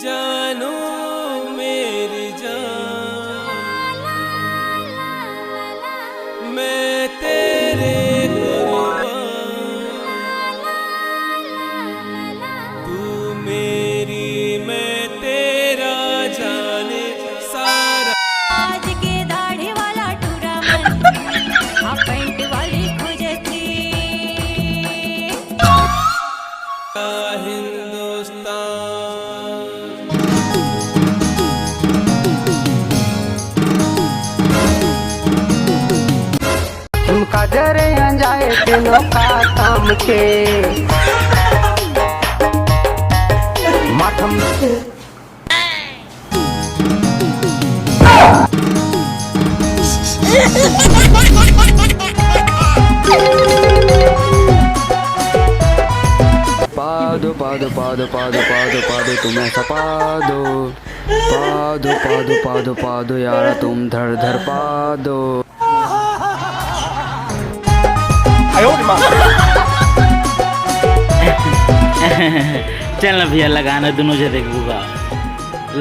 जानू मेरी जान मैं तेरे कुर्बान तू मेरी मैं तेरा जाने सारा आज के दाढ़ी वाला टूरामन हाफ पैंट वाली खुजती हिंदुस्तान झुमका जरे जाए तेनो का काम के माथम पादो पादो पादो पादो पादो पादो तुम ऐसा पादो पादो पादो पादो पादो यार तुम धर धर पादो। चल ना भैया लगाना दोनों से देखूंगा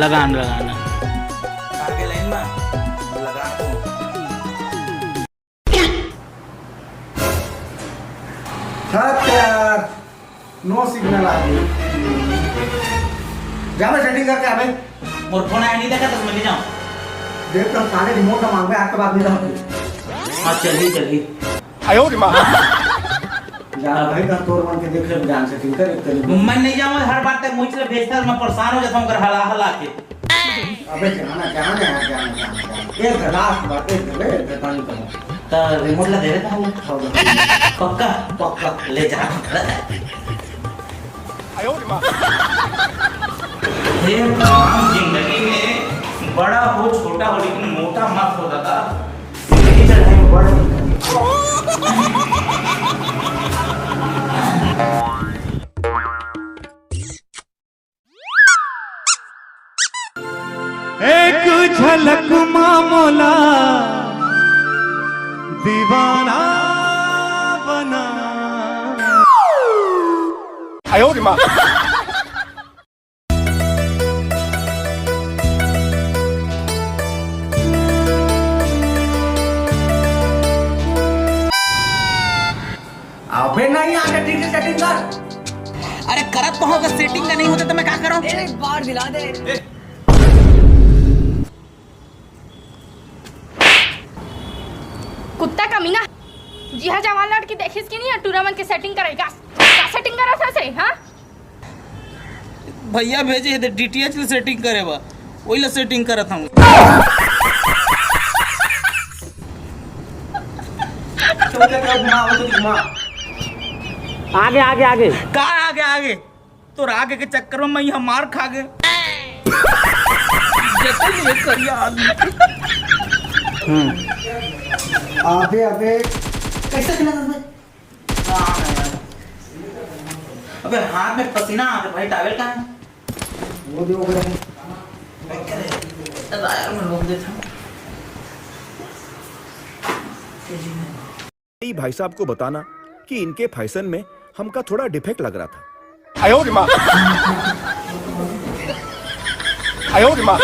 लगाना लगाना आगे लाइन में लगा दो। यार नो सिग्नल आ गई जा मैं सेटिंग करके आ भाई मोर फोन आया नहीं देखा तो मैं ले जाऊं देख तो सारे रिमोट का मांग में आपके बाद नहीं रहती हां चलिए चलिए आयो रे मां जा भाई का तोर मन के देख ले जान सेटिंग कर एक तरीके मैं नहीं जाऊं हर बार तक मुझ से भेजता मैं परेशान हो जाता हूं कर हला हला के अबे जाना एक लास्ट बात एक ले पानी का तो रिमोट ला दे रहे था पक्का पक्का ले जा आयो रे मां ये काम जिंदगी में बड़ा हो छोटा हो लेकिन मोटा मत होता था जिंदगी चलने में बड़ा एक झलक मामोला दीवाना बना आयो रे मां अबे नहीं आके ठीक से सेटिंग कर अरे करत तो होगा सेटिंग का नहीं होता तो मैं क्या करूं एक बार दिला दे कुत्ता कमीना जी हाँ जवान लड़की देखिस कि नहीं टूर्नामेंट की सेटिंग करेगा क्या सेटिंग करा था से हाँ भैया भेजे थे डीटीएच ले सेटिंग करे बा वही ला सेटिंग करत हूं आगे आगे आगे का आगे आगे तो आगे के चक्कर में मैं यहाँ मार खा गए जैसे ये करिया आदमी अबे अबे कैसे खेला था अबे हाथ में पसीना आ रहा भाई टॉवेल कहाँ है वो दे वो करे मैं करे यार मैं रोक देता हूँ भाई साहब को बताना कि इनके फैशन में हमका थोड़ा डिफेक्ट लग रहा था। आयो रे मां आयो रे मां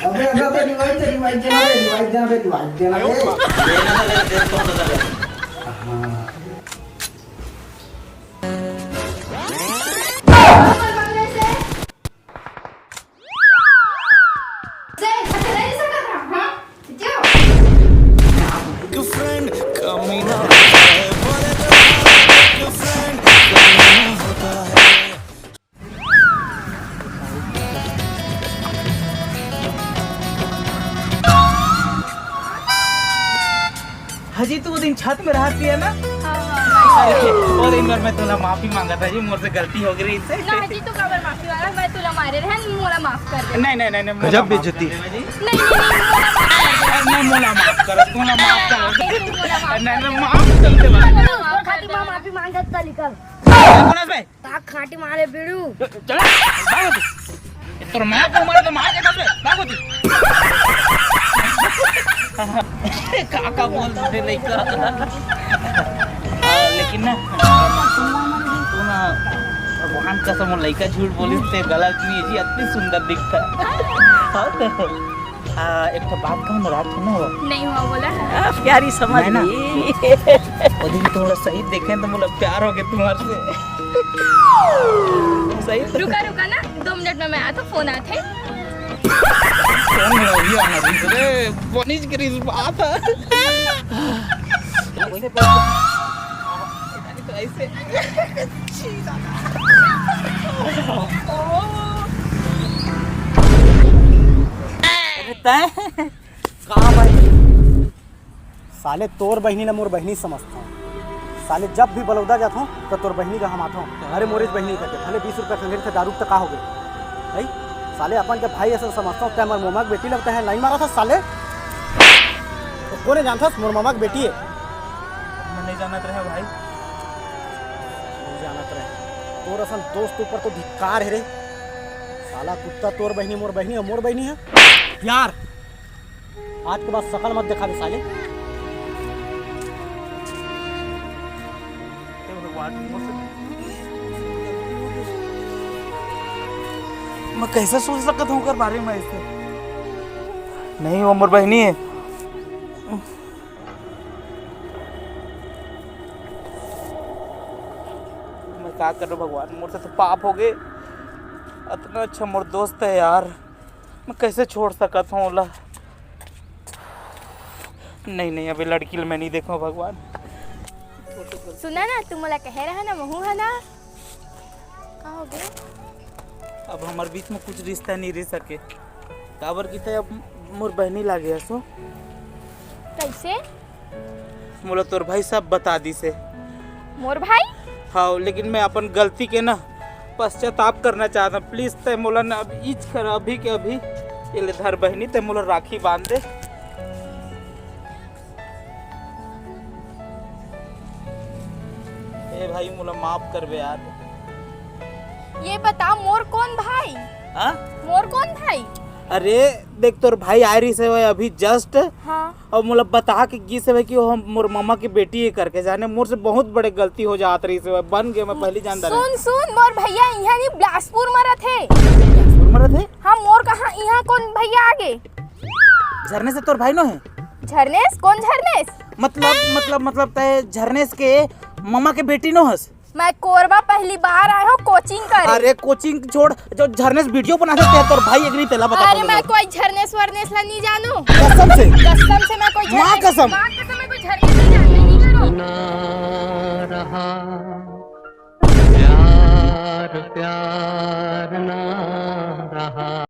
अबे रिवाइज देना आयो रे मां हजी तू दिन छत में रहती है ना और इन बार मैं तुला माफी मांगा था जी मुझसे गलती हो गई इससे ना जी तू कबर माफी वाला मैं तुला मारे रहन मोला माफ कर दे नहीं नहीं नहीं गजब बेइज्जती नहीं मोला माफ कर ना माफ कर तू बोला माफ नहीं ना माफ कर दे बोला खाटी माँ माफी मांगत का निकल कौन है ताक खाटी मारे बिड़ू चला भागो तू तो मैं को मारे तो मार के बस भागो तू काका बोल दे लइका लेकिन ना तू ना भगवान कसम वो लइका झूठ बोली ते गलत नहीं है जी इतनी सुंदर दिखता एक तो बात कहूं ना रात में हो नहीं हुआ बोला प्यारी समझ मैं ना ली वो दिन थोड़ा सही देखें तो मुझे प्यार हो गया तुम्हारे से सही रुका रुका ना 2 मिनट में मैं आया तो फोन आया थे कौन है ये आना दूसरे बनिज की रिस बात है तो ऐसे कहाँ भाई साले तोर बहनी ना मोर बहनी समझता हूँ साले जब भी बलौदा जाता हूँ तो तोर बहनी का हम आता हूँ अरे मोरिस बहनी करके भले 20 रुपये खंगेर से दारू तक का हो गए भाई साले अपन के भाई ऐसा समझता हूँ क्या मोर मामा की बेटी लगता है लाइन मारा था साले तो कौन जानता मोर मामा की बेटी है मैं नहीं जानत रहे भाई नहीं जानत रहे तोर असल दोस्त ऊपर तो धिक्कार है रे साला कुत्ता तोर बहनी मोर बहनी है मोर बहनी है यार आज के बाद शकल मत दिखा दे साले मैं कैसे सोच सकता हूँ कर बारे में ऐसे नहीं वो मोर बहनी है मैं क्या करूँ भगवान मोर से तो पाप हो गए इतना अच्छा मोर दोस्त है यार मैं कैसे छोड़ सकता हूँ ओला नहीं अभी लड़की मैं नहीं देखूँ भगवान सुना ना तुम बोला कह रहा ना महू है ना कहाँ हो गया अब हमारे बीच में कुछ रिश्ता नहीं रह सके काबर की अब मोर बहनी लागे सो कैसे मोला तोर भाई सब बता दी से मोर भाई हाँ लेकिन मैं अपन गलती के ना पश्चाताप करना चाहता हूँ प्लीज तय मोला ना अब इच कर अभी के अभी ये ले धर बहनी तय मोला राखी बांध दे ए भाई मोला माफ कर बे यार ये बता मोर कौन भाई हाँ मोर कौन भाई अरे देख तोर भाई आयरिस है अभी जस्ट हाँ और मोला बता के गी से कि वो मोर मामा की बेटी है करके जाने मोर से बहुत बड़े गलती हो जात रही से बन गए मैं पहली जानता सुन मोर भैया यहाँ नहीं बिलासपुर मरा थे मरा थे हाँ मोर कहाँ यहाँ कौन भैया आगे झरने से तोर भाई नो है झरनेस कौन झरनेस मतलब तय झरनेस के मामा के बेटी नो हस मैं कोरबा पहली बार आया हूँ कोचिंग कर अरे कोचिंग छोड़ जो झरनेस वीडियो बना सकते हैं तोर भाई अग्री तेला बता अरे मैं कोई झरनेस वरनेस ला नहीं जानू कसम से मैं कोई माँ कसम मैं कोई झरनेस नहीं जानती नहीं करो प्यार ना रहा